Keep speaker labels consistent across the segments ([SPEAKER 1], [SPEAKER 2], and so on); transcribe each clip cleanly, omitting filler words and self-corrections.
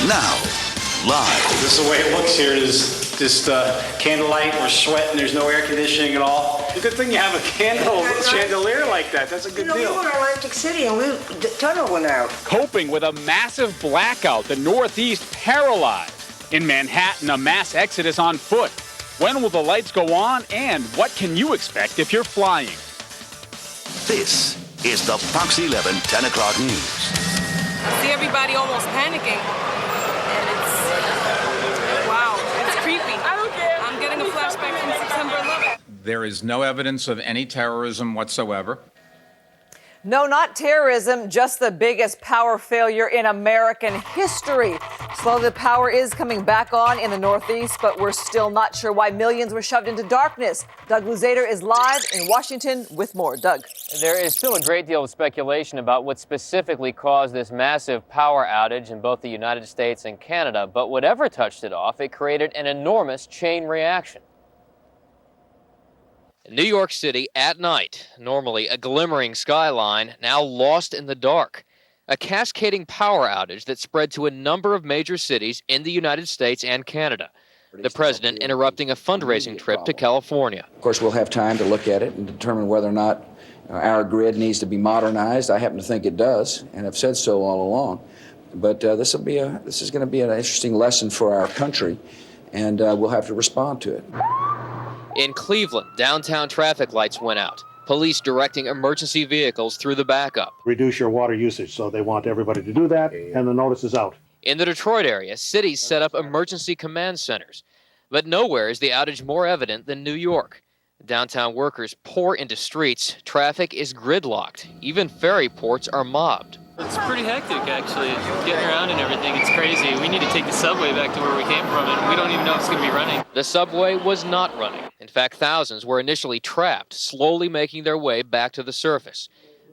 [SPEAKER 1] Now, live.
[SPEAKER 2] This is the way it looks here. It is just candlelight. We're sweating. There's no air conditioning at all. It's a good thing you have a chandelier like that. That's a good deal.
[SPEAKER 3] We were in Atlantic City and the tunnel went out.
[SPEAKER 4] Coping with a massive blackout, the Northeast paralyzed. In Manhattan, a mass exodus on foot. When will the lights go on, and what can you expect if you're flying?
[SPEAKER 1] This is the Fox 11 10 o'clock news.
[SPEAKER 5] I see everybody almost panicking, and it's creepy. I don't care. I'm getting a flashback from September 11th.
[SPEAKER 6] There is no evidence of any terrorism whatsoever.
[SPEAKER 7] No, not terrorism, just the biggest power failure in American history. Slowly, the power is coming back on in the Northeast, but we're still not sure why millions were shoved into darkness. Doug Luzader is live in Washington with more. Doug.
[SPEAKER 8] There is still a great deal of speculation about what specifically caused this massive power outage in both the United States and Canada, but whatever touched it off, it created an enormous chain reaction. New York City at night, normally a glimmering skyline, now lost in the dark. A cascading power outage that spread to a number of major cities in the United States and Canada. The president interrupting a fundraising trip to California.
[SPEAKER 9] Of course, we'll have time to look at it and determine whether or not our grid needs to be modernized. I happen to think it does, and I've said so all along. But this is going to be an interesting lesson for our country, and we'll have to respond to it.
[SPEAKER 8] In Cleveland, downtown traffic lights went out. Police directing emergency vehicles through the backup.
[SPEAKER 10] Reduce your water usage, so they want everybody to do that, and the notice is out.
[SPEAKER 8] In the Detroit area, cities set up emergency command centers. But nowhere is the outage more evident than New York. Downtown workers pour into streets. Traffic is gridlocked. Even ferry ports are mobbed.
[SPEAKER 11] It's pretty hectic, actually, getting around and everything. It's crazy. We need to take the subway back to where we came from, and we don't even know if it's going to be running.
[SPEAKER 8] The subway was not running. In fact, thousands were initially trapped, slowly making their way back to the surface.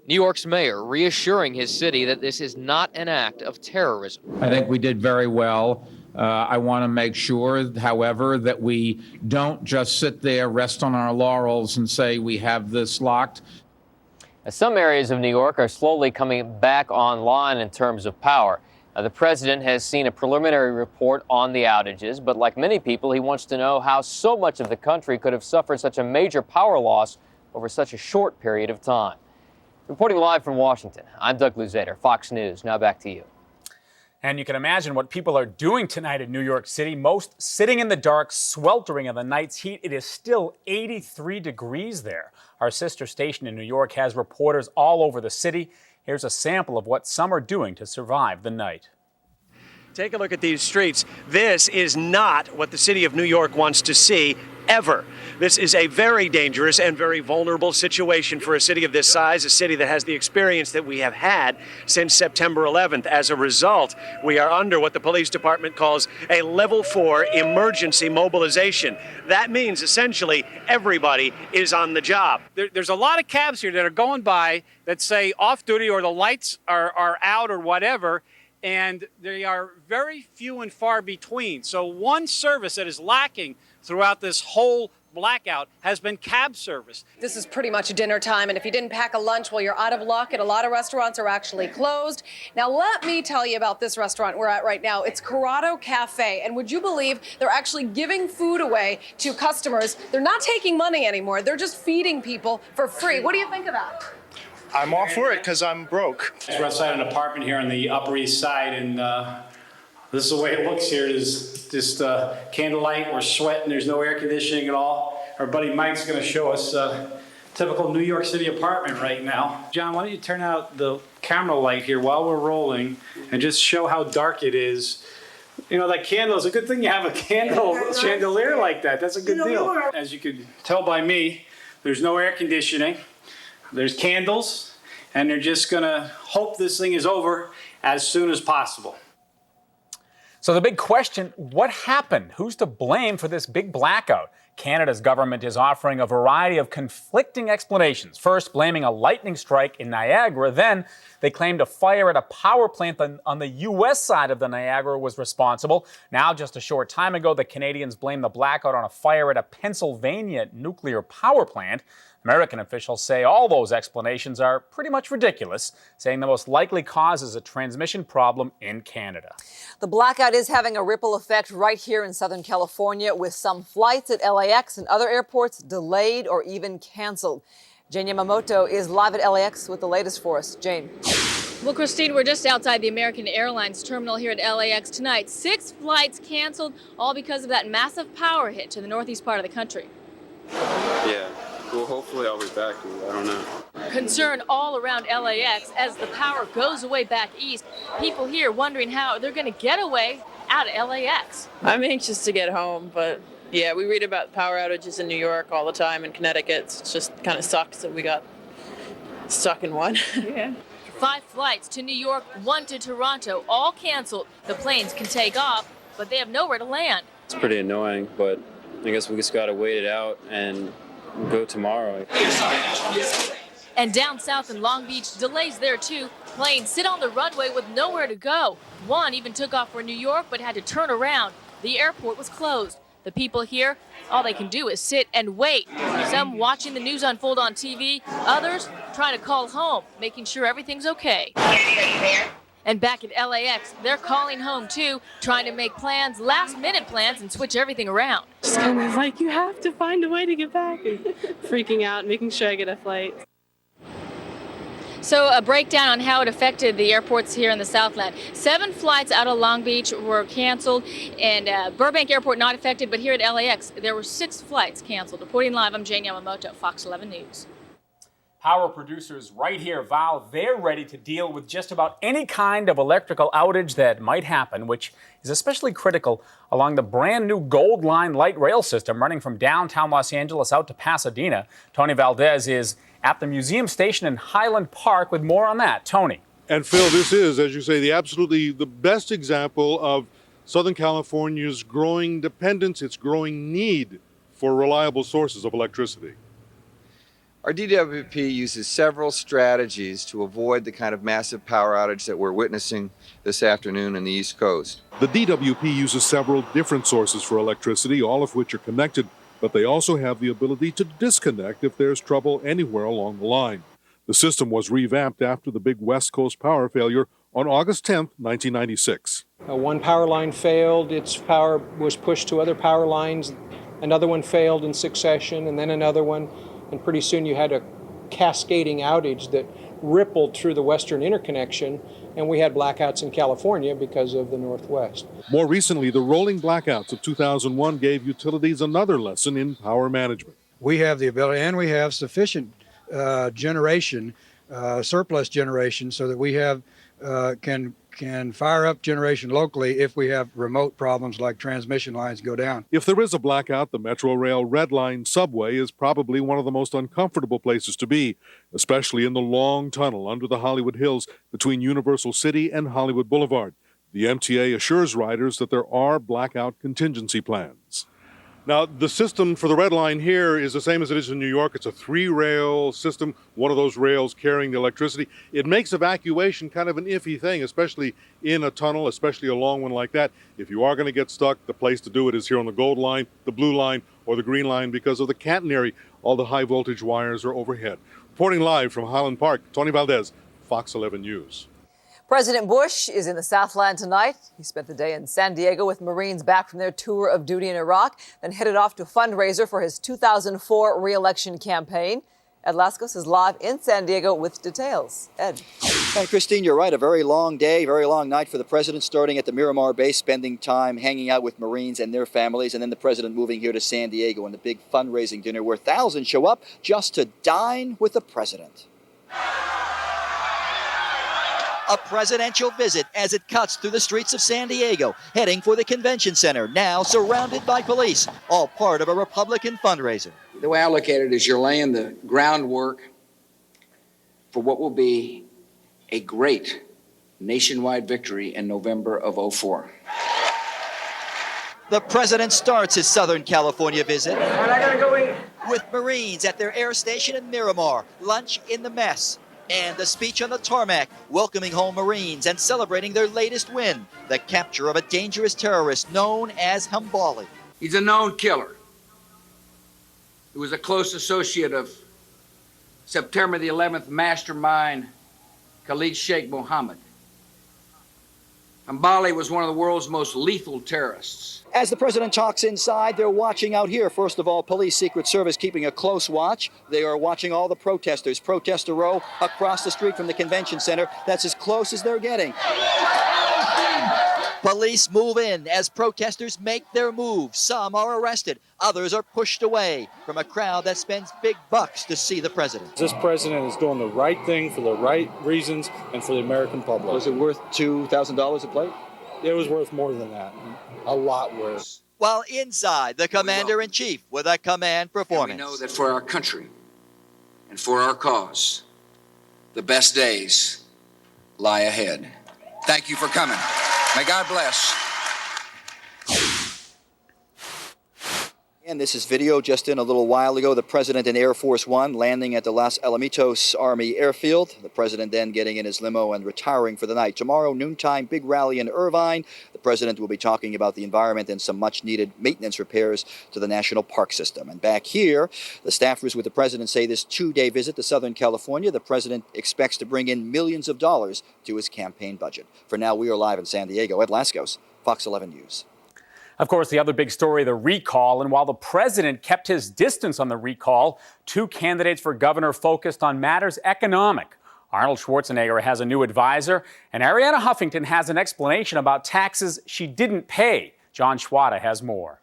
[SPEAKER 8] New York's mayor reassuring his city that this is not an act of terrorism.
[SPEAKER 6] I think we did very well. I want to make sure, however, that we don't just sit there, rest on our laurels, and say we have this locked.
[SPEAKER 8] Some areas of New York are slowly coming back online in terms of power. The president has seen a preliminary report on the outages, but like many people, he wants to know how so much of the country could have suffered such a major power loss over such a short period of time. Reporting live from Washington, I'm Doug Luzader, Fox News. Now back to you.
[SPEAKER 4] And you can imagine what people are doing tonight in New York City. Most sitting in the dark, sweltering in the night's heat. It is still 83 degrees there. Our sister station in New York has reporters all over the city. Here's a sample of what some are doing to survive the night.
[SPEAKER 12] Take a look at these streets. This is not what the city of New York wants to see ever. This is a very dangerous and very vulnerable situation for a city of this size, a city that has the experience that we have had since September 11th. As a result, we are under what the police department calls a level 4 emergency mobilization. That means essentially everybody is on the job.
[SPEAKER 2] There's a lot of cabs here that are going by that say off duty or the lights are out or whatever, and they are very few and far between. So one service that is lacking throughout this whole blackout has been cab service.
[SPEAKER 5] This is pretty much dinner time, and if you didn't pack a lunch, well, you're out of luck, and a lot of restaurants are actually closed. Now, let me tell you about this restaurant we're at right now. It's Corrado Cafe, and would you believe they're actually giving food away to customers? They're not taking money anymore. They're just feeding people for free. What do you think of that?
[SPEAKER 13] I'm all for it because I'm broke.
[SPEAKER 2] We're outside an apartment here on the Upper East Side, and this is the way it looks here. It is just candlelight. We're sweating. There's no air conditioning at all. Our buddy Mike's going to show us a typical New York City apartment right now. John, why don't you turn out the camera light here while we're rolling and just show how dark it is. You know, that candle is a good thing you have a chandelier like that. That's a good deal. As you could tell by me, there's no air conditioning. There's candles, and they're just going to hope this thing is over as soon as possible.
[SPEAKER 4] So the big question, what happened? Who's to blame for this big blackout? Canada's government is offering a variety of conflicting explanations. First, blaming a lightning strike in Niagara. Then, they claimed a fire at a power plant on the U.S. side of the Niagara was responsible. Now, just a short time ago, the Canadians blamed the blackout on a fire at a Pennsylvania nuclear power plant. American officials say all those explanations are pretty much ridiculous, saying the most likely cause is a transmission problem in Canada.
[SPEAKER 7] The blackout is having a ripple effect right here in Southern California, with some flights at LAX and other airports delayed or even canceled. Jane Yamamoto is live at LAX with the latest for us. Jane.
[SPEAKER 14] Well, Christine, we're just outside the American Airlines terminal here at LAX tonight. 6 flights canceled, all because of that massive power hit to the northeast part of the country.
[SPEAKER 15] Yeah, well, hopefully I'll be back. I don't know.
[SPEAKER 14] Concern all around LAX as the power goes away back east. People here wondering how they're going to get away out of LAX.
[SPEAKER 16] I'm anxious to get home, but yeah, we read about power outages in New York all the time, in Connecticut. It just kind of sucks that we got stuck in one. Yeah.
[SPEAKER 14] 5 flights to New York, 1 to Toronto, all canceled. The planes can take off, but they have nowhere to land.
[SPEAKER 15] It's pretty annoying, but I guess we just got to wait it out and go tomorrow.
[SPEAKER 14] And down south in Long Beach, delays there too. Planes sit on the runway with nowhere to go. One even took off for New York, but had to turn around. The airport was closed. The people here, all they can do is sit and wait. Some watching the news unfold on TV, others trying to call home, making sure everything's okay. And back at LAX, they're calling home too, trying to make plans, last-minute plans, and switch everything around.
[SPEAKER 17] Just kind of like, you have to find a way to get back, and freaking out, making sure I get a flight.
[SPEAKER 14] So a breakdown on how it affected the airports here in the Southland. 7 flights out of Long Beach were canceled, and Burbank Airport not affected, but here at LAX, there were 6 flights canceled. Reporting live, I'm Jane Yamamoto, Fox 11 News.
[SPEAKER 4] Power producers right here vow they're ready to deal with just about any kind of electrical outage that might happen, which is especially critical along the brand new Gold Line light rail system running from downtown Los Angeles out to Pasadena. Tony Valdez is at the museum station in Highland Park with more on that. Tony.
[SPEAKER 10] And Phil, this is, as you say, the best example of Southern California's growing dependence, its growing need for reliable sources of electricity.
[SPEAKER 18] Our DWP uses several strategies to avoid the kind of massive power outage that we're witnessing this afternoon in the East Coast.
[SPEAKER 10] The DWP uses several different sources for electricity, all of which are connected, but they also have the ability to disconnect if there's trouble anywhere along the line. The system was revamped after the big West Coast power failure on August 10, 1996.
[SPEAKER 19] One power line failed, its power was pushed to other power lines, another one failed in succession, and then another one, and pretty soon you had a cascading outage that rippled through the Western interconnection, and we had blackouts in California because of the Northwest.
[SPEAKER 10] More recently, the rolling blackouts of 2001 gave utilities another lesson in power management.
[SPEAKER 20] We have the ability, and we have sufficient generation, surplus generation, so that we have can fire up generation locally if we have remote problems like transmission lines go down.
[SPEAKER 10] If there is a blackout, the Metro Rail Red Line subway is probably one of the most uncomfortable places to be, especially in the long tunnel under the Hollywood Hills between Universal City and Hollywood Boulevard. The MTA assures riders that there are blackout contingency plans. Now, the system for the Red Line here is the same as it is in New York. It's a 3-rail system, one of those rails carrying the electricity. It makes evacuation kind of an iffy thing, especially in a tunnel, especially a long one like that. If you are going to get stuck, the place to do it is here on the Gold Line, the Blue Line, or the Green Line because of the catenary. All the high voltage wires are overhead. Reporting live from Highland Park, Tony Valdez, Fox 11 News.
[SPEAKER 7] President Bush is in the Southland tonight. He spent the day in San Diego with Marines back from their tour of duty in Iraq, then headed off to a fundraiser for his 2004 re-election campaign. Ed Lascos is live in San Diego with details. Ed.
[SPEAKER 21] And Christine, you're right. A very long day, very long night for the president, starting at the Miramar base, spending time hanging out with Marines and their families, and then the president moving here to San Diego and the big fundraising dinner where thousands show up just to dine with the president. A presidential visit as it cuts through the streets of San Diego, heading for the convention center, now surrounded by police, all part of a Republican fundraiser.
[SPEAKER 9] The way I look at it is you're laying the groundwork for what will be a great nationwide victory in November of '04.
[SPEAKER 21] The president starts his Southern California visit with Marines at their air station in Miramar, lunch in the mess, and a speech on the tarmac welcoming home Marines and celebrating their latest win, the capture of a dangerous terrorist known as Hambali.
[SPEAKER 9] He's a known killer. He was a close associate of September the 11th mastermind Khalid Sheikh Mohammed. Mbali was one of the world's most lethal terrorists.
[SPEAKER 21] As the president talks inside, they're watching out here. First of all, police, Secret Service keeping a close watch. They are watching all the protesters. Protester row across the street from the convention center. That's as close as they're getting. Police move in as protesters make their move. Some are arrested. Others are pushed away from a crowd that spends big bucks to see the president.
[SPEAKER 3] This president is doing the right thing for the right reasons and for the American public.
[SPEAKER 21] Was it worth $2,000 a plate?
[SPEAKER 3] It was worth more than that. A lot worse.
[SPEAKER 21] While inside, the commander-in-chief with a command performance.
[SPEAKER 9] And we know that for our country and for our cause, the best days lie ahead. Thank you for coming. May God bless.
[SPEAKER 21] And this is video just in a little while ago. The president in Air Force One landing at the Los Alamitos Army Airfield. The president then getting in his limo and retiring for the night. Tomorrow, noontime, big rally in Irvine. The president will be talking about the environment and some much-needed maintenance repairs to the national park system. And back here, the staffers with the president say this two-day visit to Southern California, the president expects to bring in millions of dollars to his campaign budget. For now, we are live in San Diego. Ed Lascos, Fox 11 News.
[SPEAKER 4] Of course, the other big story, the recall. And while the president kept his distance on the recall, two candidates for governor focused on matters economic. Arnold Schwarzenegger has a new advisor, and Arianna Huffington has an explanation about taxes she didn't pay. John Schwada has more.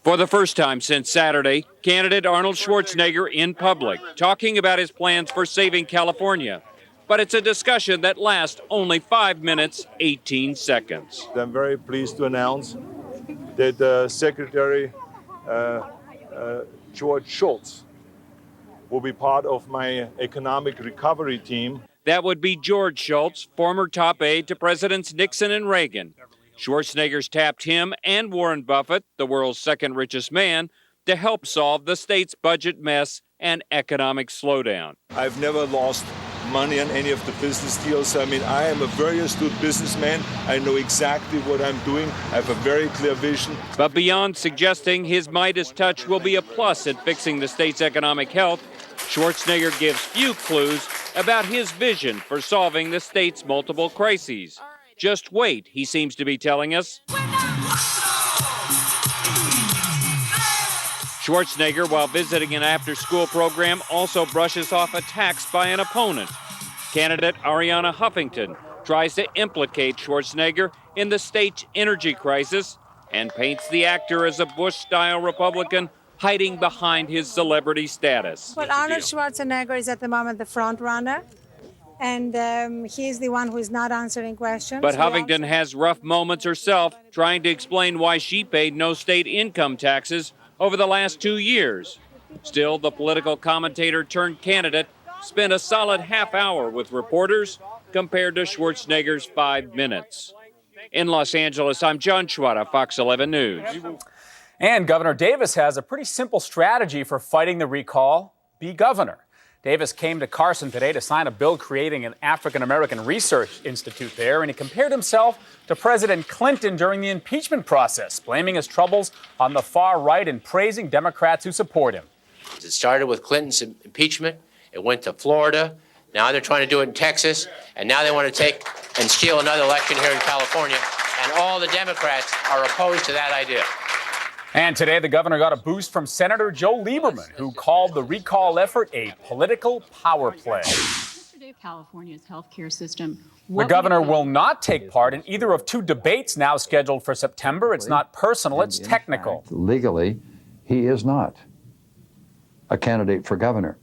[SPEAKER 22] For the first time since Saturday, candidate Arnold Schwarzenegger in public, talking about his plans for saving California. But it's a discussion that lasts only 5 minutes, 18 seconds.
[SPEAKER 23] I'm very pleased to announce that Secretary George Shultz will be part of my economic recovery team.
[SPEAKER 22] That would be George Shultz, former top aide to Presidents Nixon and Reagan. Schwarzenegger's tapped him and Warren Buffett, the world's second richest man, to help solve the state's budget mess and economic slowdown.
[SPEAKER 23] I've never lost money on any of the business deals. I mean, I am a very astute businessman. I know exactly what I'm doing. I have a very clear vision.
[SPEAKER 22] But beyond suggesting his Midas touch will be a plus in fixing the state's economic health, Schwarzenegger gives few clues about his vision for solving the state's multiple crises. Just wait, he seems to be telling us. Schwarzenegger, while visiting an after-school program, also brushes off attacks by an opponent. Candidate Arianna Huffington tries to implicate Schwarzenegger in the state's energy crisis and paints the actor as a Bush-style Republican hiding behind his celebrity status.
[SPEAKER 24] Well, Arnold Schwarzenegger is at the moment the front runner, and he's the one who is not answering questions.
[SPEAKER 22] But Huffington has rough moments herself, trying to explain why she paid no state income taxes over the last 2 years. Still, the political commentator turned candidate spent a solid half hour with reporters compared to Schwarzenegger's 5 minutes. In Los Angeles, I'm John Schwada, Fox 11 News.
[SPEAKER 4] And Governor Davis has a pretty simple strategy for fighting the recall: be governor. Davis came to Carson today to sign a bill creating an African-American research institute there, and he compared himself to President Clinton during the impeachment process, blaming his troubles on the far right and praising Democrats who support him.
[SPEAKER 25] It started with Clinton's impeachment. It went to Florida. Now they're trying to do it in Texas. And now they want to take and steal another election here in California. And all the Democrats are opposed to that idea.
[SPEAKER 4] And today, the governor got a boost from Senator Joe Lieberman, who called the recall effort a political power play.
[SPEAKER 26] Yesterday, California's healthcare system.
[SPEAKER 4] The governor will not take part in either of two debates now scheduled for September. It's not personal, it's technical.
[SPEAKER 27] Legally, he is not a candidate for governor.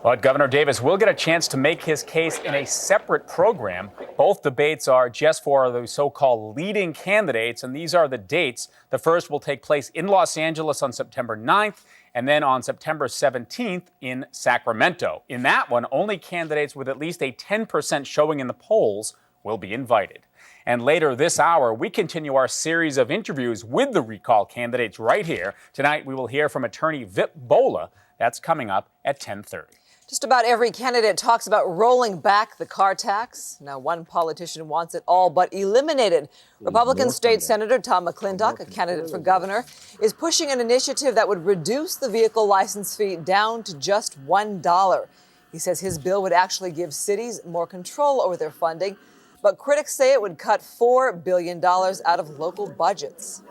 [SPEAKER 4] But Governor Davis will get a chance to make his case in a separate program. Both debates are just for the so-called leading candidates, and these are the dates. The first will take place in Los Angeles on September 9th, and then on September 17th in Sacramento. In that one, only candidates with at least a 10% showing in the polls will be invited. And later this hour, we continue our series of interviews with the recall candidates right here. Tonight, we will hear from attorney Vip Bola. That's coming up at 10:30.
[SPEAKER 7] Just about every candidate talks about rolling back the car tax. Now, one politician wants it all but eliminated. Republican State Senator Tom McClintock, a candidate for governor, is pushing an initiative that would reduce the vehicle license fee down to just $1. He says his bill would actually give cities more control over their funding, but critics say it would cut $4 billion out of local budgets.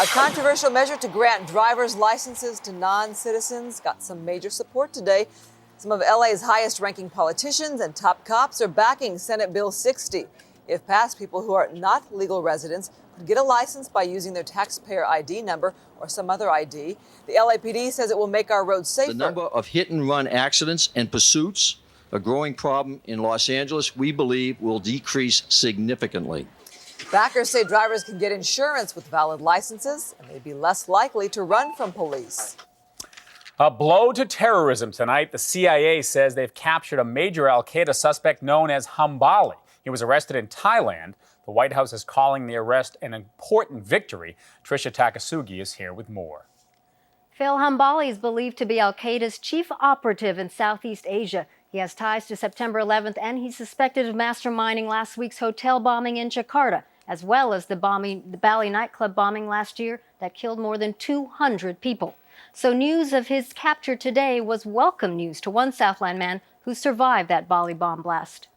[SPEAKER 7] A controversial measure to grant driver's licenses to non-citizens got some major support today. Some of LA's highest-ranking politicians and top cops are backing Senate Bill 60. If passed, people who are not legal residents could get a license by using their taxpayer ID number or some other ID. The LAPD says it will make our roads safer.
[SPEAKER 1] The number of hit-and-run accidents and pursuits, a growing problem in Los Angeles, we believe will decrease significantly.
[SPEAKER 7] Backers say drivers can get insurance with valid licenses and may be less likely to run from police.
[SPEAKER 4] A blow to terrorism tonight. The CIA says they've captured a major al-Qaeda suspect known as Hambali. He was arrested in Thailand. The White House is calling the arrest an important victory. Tricia Takasugi is here with more.
[SPEAKER 5] Phil Hambali is believed to be al-Qaeda's chief operative in Southeast Asia. He has ties to September 11th, and he's suspected of masterminding last week's hotel bombing in Jakarta, as well as the Bali nightclub bombing last year that killed more than 200 people. So news of his capture today was welcome news to one Southland man who survived that Bali bomb blast.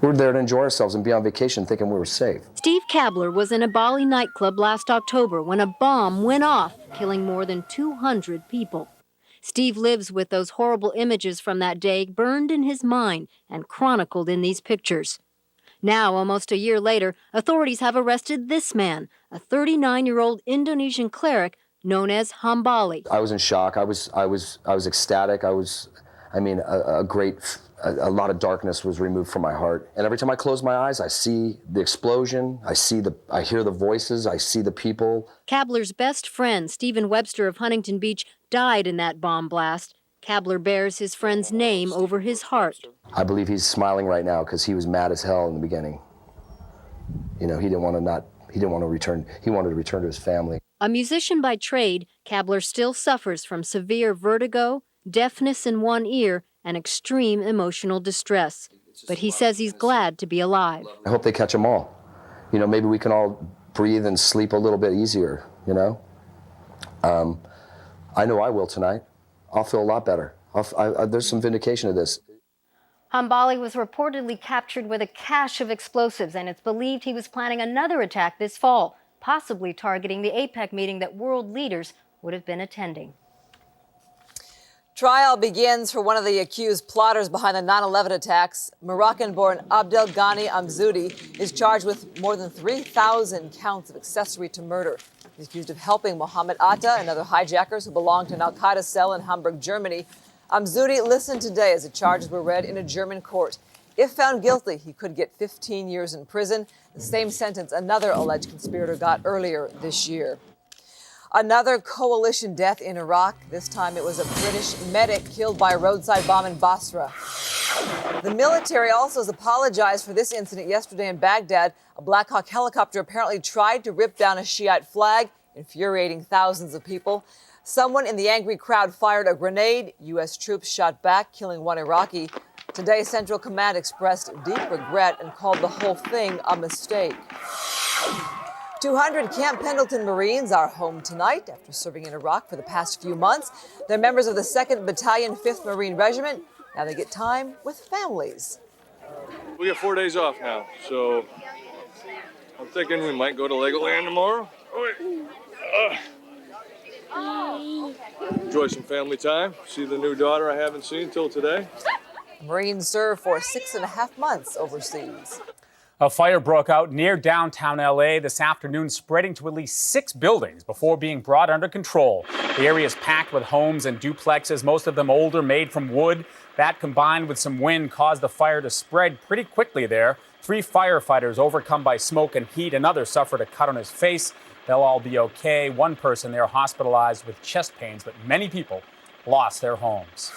[SPEAKER 6] We're there to enjoy ourselves and be on vacation thinking we were safe.
[SPEAKER 5] Steve Kabler was in a Bali nightclub last October when a bomb went off, killing more than 200 people. Steve lives with those horrible images from that day burned in his mind and chronicled in these pictures. Now, almost a year later, authorities have arrested this man, a 39-year-old Indonesian cleric known as Hambali.
[SPEAKER 6] I was in shock. I was ecstatic. a lot of darkness was removed from my heart. And every time I close my eyes, I see the explosion. I hear the voices. I see the people.
[SPEAKER 5] Kabler's best friend, Stephen Webster of Huntington Beach, died in that bomb blast. Kabler bears his friend's name over his heart.
[SPEAKER 6] I believe he's smiling right now because he was mad as hell in the beginning. You know, he wanted to return to his family.
[SPEAKER 5] A musician by trade, Kabler still suffers from severe vertigo, deafness in one ear, and extreme emotional distress. But he says he's glad to be alive.
[SPEAKER 6] I hope they catch them all. You know, maybe we can all breathe and sleep a little bit easier, you know? I know I will tonight. I'll feel a lot better. There's some vindication of this.
[SPEAKER 5] Hambali was reportedly captured with a cache of explosives, and it's believed he was planning another attack this fall, possibly targeting the APEC meeting that world leaders would have been attending.
[SPEAKER 7] Trial begins for one of the accused plotters behind the 9/11 attacks. Moroccan-born Abdel Ghani Amzoudi is charged with more than 3,000 counts of accessory to murder. He's accused of helping Mohammed Atta and other hijackers who belonged to an al-Qaeda cell in Hamburg, Germany. Amzoudi listened today as the charges were read in a German court. If found guilty, he could get 15 years in prison, the same sentence another alleged conspirator got earlier this year. Another coalition death in Iraq. This time it was a British medic killed by a roadside bomb in Basra. The military also has apologized for this incident yesterday in Baghdad. A Black Hawk helicopter apparently tried to rip down a Shiite flag, infuriating thousands of people. Someone in the angry crowd fired a grenade. U.S. troops shot back, killing one Iraqi. Today, Central Command expressed deep regret and called the whole thing a mistake. 200 Camp Pendleton Marines are home tonight after serving in Iraq for the past few months. They're members of the 2nd Battalion, 5th Marine Regiment. Now they get time with families.
[SPEAKER 8] We have 4 days off now, so I'm thinking we might go to Legoland tomorrow. Enjoy some family time. See the new daughter I haven't seen till today.
[SPEAKER 7] Marines serve for 6.5 months overseas.
[SPEAKER 4] A fire broke out near downtown LA this afternoon, spreading to at least 6 buildings before being brought under control. The area is packed with homes and duplexes, most of them older, made from wood. That, combined with some wind, caused the fire to spread pretty quickly there. 3 firefighters overcome by smoke and heat. Another suffered a cut on his face. They'll all be okay. One person there hospitalized with chest pains, but many people lost their homes.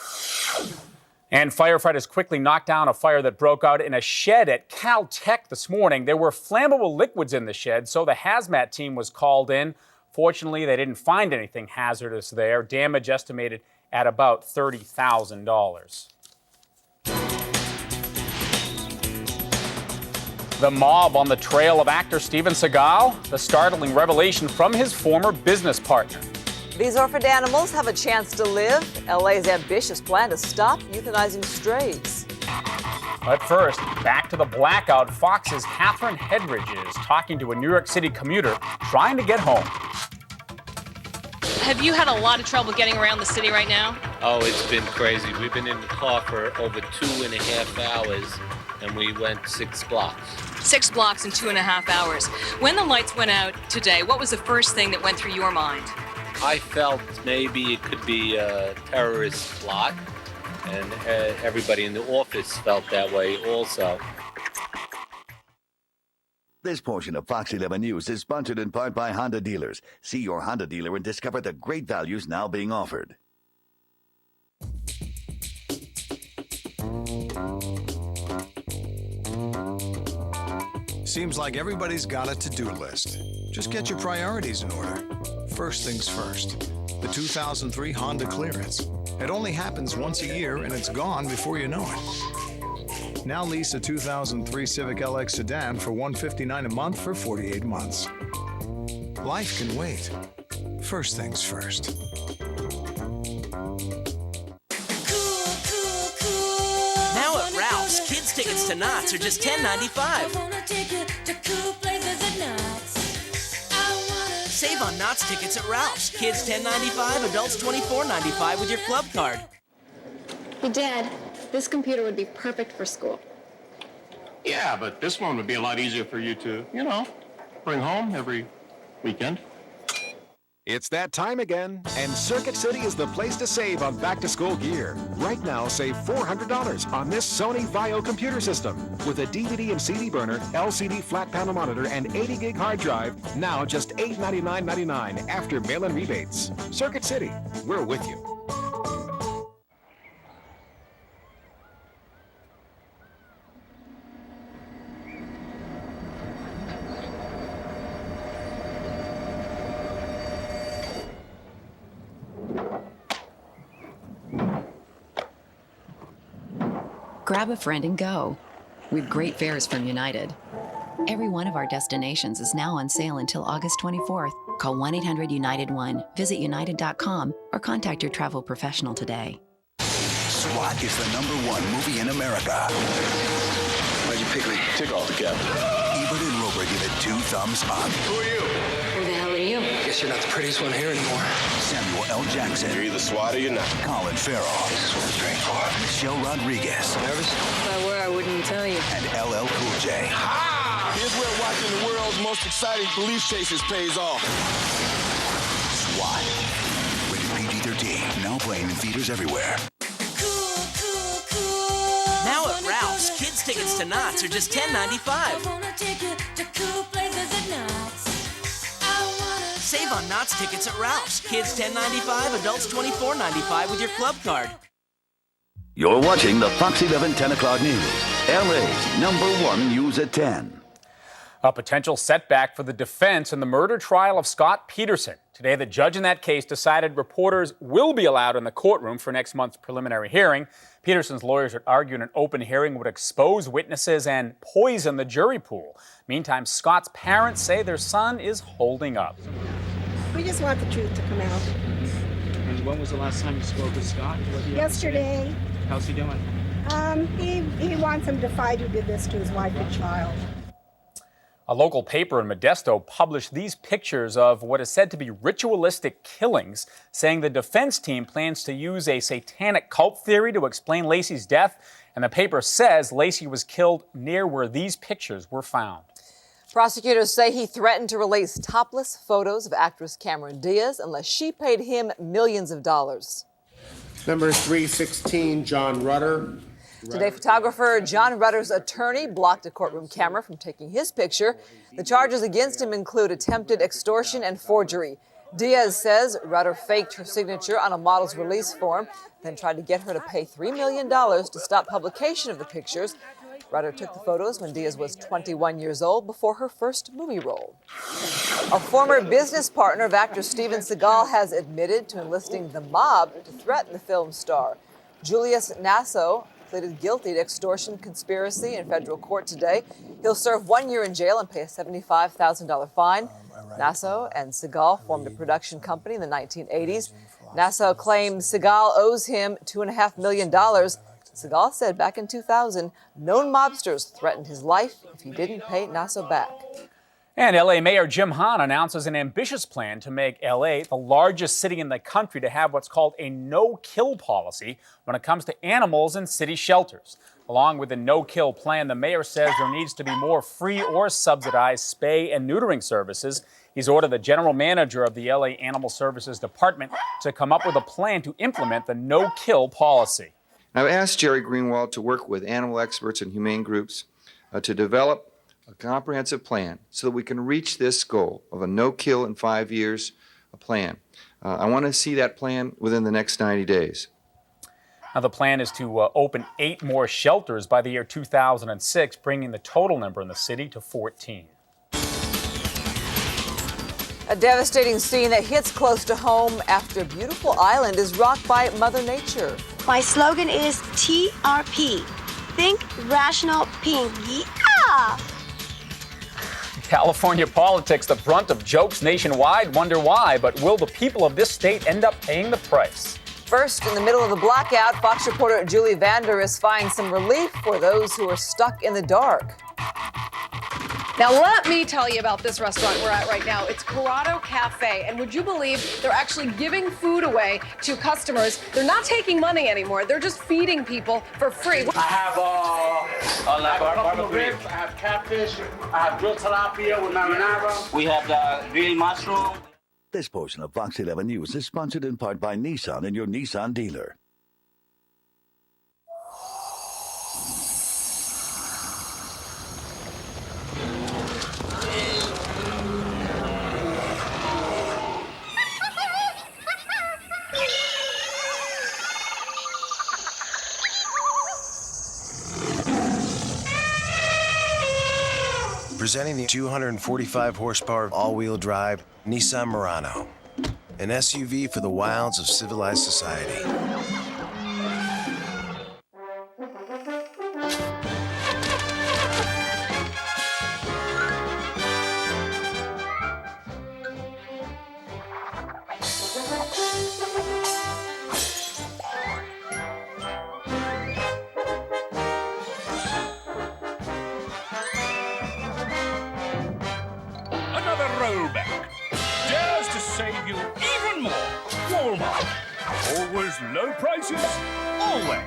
[SPEAKER 4] And firefighters quickly knocked down a fire that broke out in a shed at Caltech this morning. There were flammable liquids in the shed, so the hazmat team was called in. Fortunately, they didn't find anything hazardous there. Damage estimated at about $30,000. The mob on the trail of actor Steven Seagal, the startling revelation from his former business partner.
[SPEAKER 7] These orphaned animals have a chance to live. LA's ambitious plan to stop euthanizing strays.
[SPEAKER 4] But first, back to the blackout. Fox's Catherine Hedridge is talking to a New York City commuter trying to get home.
[SPEAKER 14] Have you had a lot of trouble getting around the city right now?
[SPEAKER 2] Oh, it's been crazy. We've been in the car for over 2.5 hours, and we went 6 blocks.
[SPEAKER 14] 6 blocks in 2.5 hours. When the lights went out today, what was the first thing that went through your mind?
[SPEAKER 2] I felt maybe it could be a terrorist plot, and everybody in the office felt that way also.
[SPEAKER 11] This portion of Fox 11 News is sponsored in part by Honda dealers. See your Honda dealer and discover the great values now being offered.
[SPEAKER 12] Seems like everybody's got a to-do list. Just get your priorities in order. First things first, the 2003 Honda clearance. It only happens once a year and it's gone before you know it. Now lease a 2003 Civic LX sedan for $159 a month for 48 months. Life can wait. First things first.
[SPEAKER 13] Now at Ralph's, kids' tickets to Knott's are just $10.95. Save on Knott's tickets at Ralph's. Kids $10.95, adults $24.95 with your club card.
[SPEAKER 15] Hey, Dad, this computer would be perfect for school.
[SPEAKER 16] Yeah, but this one would be a lot easier for you to, bring home every weekend.
[SPEAKER 17] It's that time again, and Circuit City is the place to save on back-to-school gear. Right now, save $400 on this Sony Vaio computer system. With a DVD and CD burner, LCD flat panel monitor, and 80 gig hard drive, now just $899.99 after mail-in rebates. Circuit City, we're with you.
[SPEAKER 26] Grab a friend and go. With great fares from United. Every one of our destinations is now on sale until August 24th. Call 1-800-UNITED-1, visit united.com, or contact your travel professional today.
[SPEAKER 11] SWAT is the #1 movie in America. Why'd you pick me?
[SPEAKER 16] Take off the cap.
[SPEAKER 11] Ebert and Rober give it 2 thumbs up.
[SPEAKER 16] Who are you?
[SPEAKER 15] Who the hell are you?
[SPEAKER 16] Guess you're not the prettiest one here anymore.
[SPEAKER 11] Samuel L. Jackson.
[SPEAKER 16] You're either SWAT or you're not.
[SPEAKER 11] Colin Farrell.
[SPEAKER 16] This is what we're trained for.
[SPEAKER 11] Michelle Rodriguez.
[SPEAKER 16] Nervous?
[SPEAKER 15] If I were, I wouldn't tell you.
[SPEAKER 11] And LL Cool J.
[SPEAKER 16] Ha! Here's where watching the world's most exciting police chases pays off.
[SPEAKER 11] SWAT. Rated PG-13. Now playing in theaters everywhere.
[SPEAKER 13] Now at Ralph's, kids' tickets to Knott's are just $10.95. Save on Knott's tickets at Ralph's. Kids $10.95, adults $24.95 with your club card.
[SPEAKER 11] You're watching the Fox 11 10 o'clock news. LA's #1 news at 10.
[SPEAKER 4] A potential setback for the defense in the murder trial of Scott Peterson. Today, the judge in that case decided reporters will be allowed in the courtroom for next month's preliminary hearing. Peterson's lawyers are arguing an open hearing would expose witnesses and poison the jury pool. Meantime, Scott's parents say their son is holding up.
[SPEAKER 24] We just want the truth to come out.
[SPEAKER 28] And when was the last time you spoke with Scott?
[SPEAKER 24] Yesterday.
[SPEAKER 28] How's he doing?
[SPEAKER 24] He wants him to fight who did this to his wife and child.
[SPEAKER 4] A local paper in Modesto published these pictures of what is said to be ritualistic killings, saying the defense team plans to use a satanic cult theory to explain Laci's death. And the paper says Laci was killed near where these pictures were found.
[SPEAKER 7] Prosecutors say he threatened to release topless photos of actress Cameron Diaz unless she paid him millions of dollars.
[SPEAKER 29] Number 316, John Rutter.
[SPEAKER 7] Today, photographer John Rutter's attorney blocked a courtroom camera from taking his picture. The charges against him include attempted extortion and forgery. Diaz says Rutter faked her signature on a model's release form, then tried to get her to pay $3 million to stop publication of the pictures. Rudder took the photos when Diaz was 21 years old before her first movie role. A former business partner of actor Steven Seagal has admitted to enlisting the mob to threaten the film star. Julius Nasso pleaded guilty to extortion conspiracy in federal court today. He'll serve 1 year in jail and pay a $75,000 fine. Nasso and Seagal formed a production company in the 1980s. Nasso claims Seagal owes him $2.5 million. Seagal said back in 2000, known mobsters threatened his life if he didn't pay Nasso back.
[SPEAKER 4] And L.A. Mayor Jim Hahn announces an ambitious plan to make L.A. the largest city in the country to have what's called a no-kill policy when it comes to animals in city shelters. Along with the no-kill plan, the mayor says there needs to be more free or subsidized spay and neutering services. He's ordered the general manager of the L.A. Animal Services Department to come up with a plan to implement the no-kill policy.
[SPEAKER 3] I've asked Jerry Greenwald to work with animal experts and humane groups to develop a comprehensive plan so that we can reach this goal of a no-kill in 5 years plan. I want to see that plan within the next 90 days.
[SPEAKER 4] Now, the plan is to open 8 more shelters by the year 2006, bringing the total number in the city to 14.
[SPEAKER 7] A devastating scene that hits close to home after a beautiful island is rocked by Mother Nature.
[SPEAKER 9] My slogan is TRP. Think rational pink. Yeah!
[SPEAKER 4] California politics, the brunt of jokes nationwide. Wonder why, but will the people of this state end up paying the price?
[SPEAKER 7] First, in the middle of the blackout, Fox reporter Julie Vander is finding some relief for those who are stuck in the dark.
[SPEAKER 10] Now, let me tell you about this restaurant we're at right now. It's Corrado Cafe, and would you believe they're actually giving food away to customers? They're not taking money anymore. They're just feeding people for free.
[SPEAKER 18] I have a couple of ribs, I have catfish, I have grilled tilapia with marinara.
[SPEAKER 19] We have the grilled mushroom.
[SPEAKER 11] This portion of Fox 11 News is sponsored in part by Nissan and your Nissan dealer.
[SPEAKER 20] Presenting the 245 horsepower all-wheel drive Nissan Murano, an SUV for the wilds of civilized society.
[SPEAKER 21] rollback. Dares to save you even more. Walmart. Always low prices, always.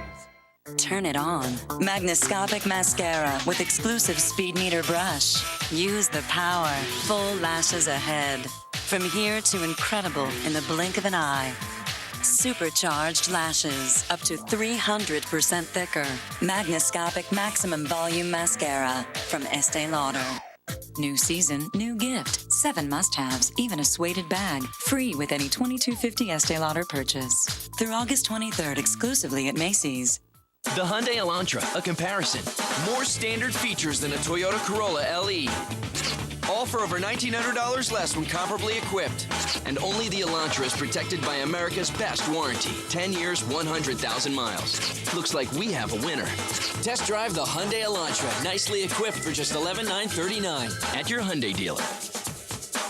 [SPEAKER 22] Turn it on. Magnoscopic mascara with exclusive speed meter brush. Use the power. Full lashes ahead. From here to incredible in the blink of an eye. Supercharged lashes, up to 300% thicker. Magnoscopic maximum volume mascara from Estee Lauder. New season, new gift. 7 must-haves, even a suede bag. Free with any $22.50 Estee Lauder purchase. Through August 23rd, exclusively at Macy's.
[SPEAKER 23] The Hyundai Elantra, a comparison. More standard features than a Toyota Corolla LE. All for over $1,900 less when comparably equipped. And only the Elantra is protected by America's best warranty. 10 years, 100,000 miles. Looks like we have a winner. Test drive the Hyundai Elantra, nicely equipped for just $11,939 at your Hyundai dealer.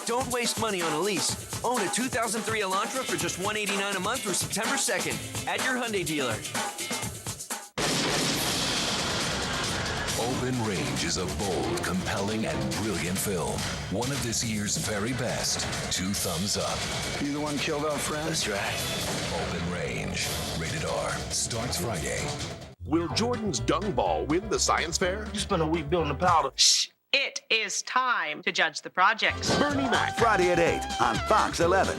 [SPEAKER 23] Don't waste money on a lease. Own a 2003 Elantra for just $189 a month through September 2nd at your Hyundai dealer.
[SPEAKER 30] Open Range is a bold, compelling, and brilliant film. One of this year's very best. 2 thumbs up.
[SPEAKER 12] You the one killed our friend?
[SPEAKER 30] That's right. Open Range. Rated R. Starts Friday.
[SPEAKER 31] Will Jordan's dung ball win the science fair?
[SPEAKER 18] You spent a week building the powder. Shh!
[SPEAKER 32] It is time to judge the projects.
[SPEAKER 31] Bernie Mac.
[SPEAKER 11] Friday at 8 on Fox 11.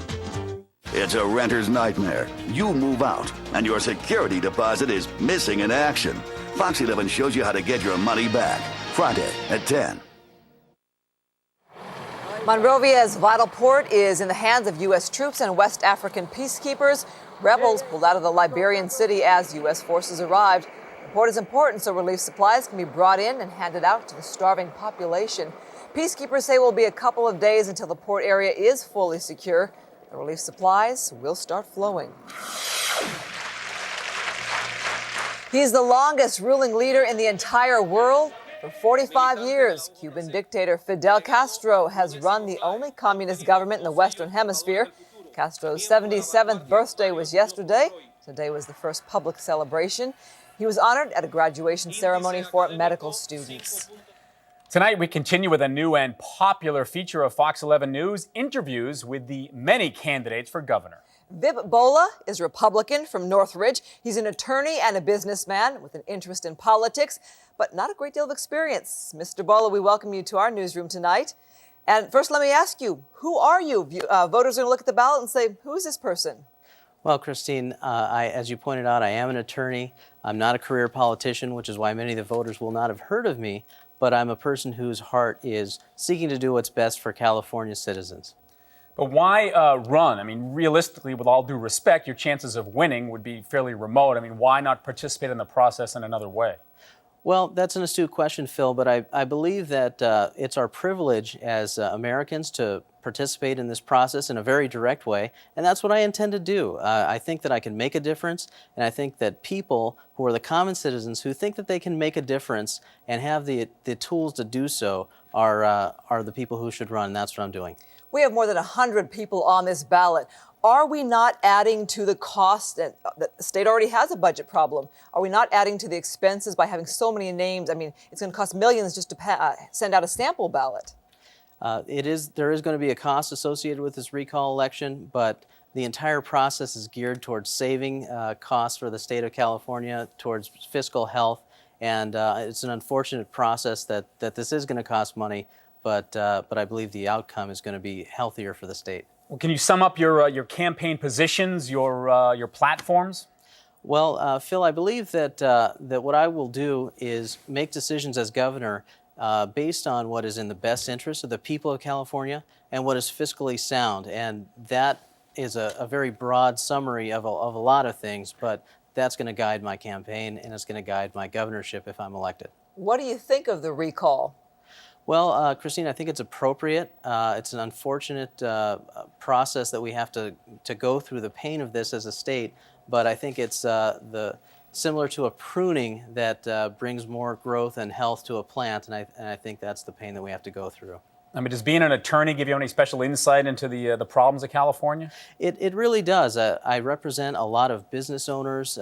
[SPEAKER 11] It's a renter's nightmare. You move out, and your security deposit is missing in action. Fox 11 shows you how to get your money back. Friday at 10.
[SPEAKER 7] Monrovia's vital port is in the hands of U.S. troops and West African peacekeepers. Rebels pulled out of the Liberian city as U.S. forces arrived. The port is important so relief supplies can be brought in and handed out to the starving population. Peacekeepers say it will be a couple of days until the port area is fully secure. The relief supplies will start flowing. He's the longest ruling leader in the entire world. For 45 years, Cuban dictator Fidel Castro has run the only communist government in the Western Hemisphere. Castro's 77th birthday was yesterday. Today was the first public celebration. He was honored at a graduation ceremony for medical students.
[SPEAKER 4] Tonight, we continue with a new and popular feature of Fox 11 News, interviews with the many candidates for governor.
[SPEAKER 7] Vip Bola is Republican from Northridge. He's an attorney and a businessman with an interest in politics, but not a great deal of experience. Mr. Bola, we welcome you to our newsroom tonight. And first, let me ask you, who are you? Voters are going to look at the ballot and say, who is this person?
[SPEAKER 1] Well, Christine, as you pointed out, I am an attorney. I'm not a career politician, which is why many of the voters will not have heard of me, but I'm a person whose heart is seeking to do what's best for California citizens.
[SPEAKER 4] But why run? I mean, realistically, with all due respect, your chances of winning would be fairly remote. I mean, why not participate in the process in another way?
[SPEAKER 1] Well, that's an astute question, Phil, but I believe that it's our privilege as Americans to participate in this process in a very direct way, and that's what I intend to do. I think that I can make a difference, and I think that people who are the common citizens who think that they can make a difference and have the tools to do so are the people who should run, and that's what I'm doing.
[SPEAKER 7] We have more than 100 people on this ballot. Are we not adding to the cost? The state already has a budget problem. Are we not adding to the expenses by having so many names? I mean, it's going to cost millions just to send out a sample ballot.
[SPEAKER 1] There is going to be a cost associated with this recall election, but the entire process is geared towards saving costs for the state of California, towards fiscal health, and it's an unfortunate process that this is going to cost money, but I believe the outcome is going to be healthier for the state.
[SPEAKER 4] Well, can you sum up your campaign positions, your platforms?
[SPEAKER 1] Well, Phil, I believe that what I will do is make decisions as governor based on what is in the best interest of the people of California and what is fiscally sound. And that is a very broad summary of a lot of things, but that's going to guide my campaign and it's going to guide my governorship if I'm elected.
[SPEAKER 7] What do you think of the recall?
[SPEAKER 1] Well, Christine, I think it's appropriate. It's an unfortunate process that we have to go through the pain of this as a state, but I think it's similar to a pruning that brings more growth and health to a plant, and I think that's the pain that we have to go through.
[SPEAKER 4] I mean, does being an attorney give you any special insight into the problems of California?
[SPEAKER 1] It really does. I represent a lot of business owners,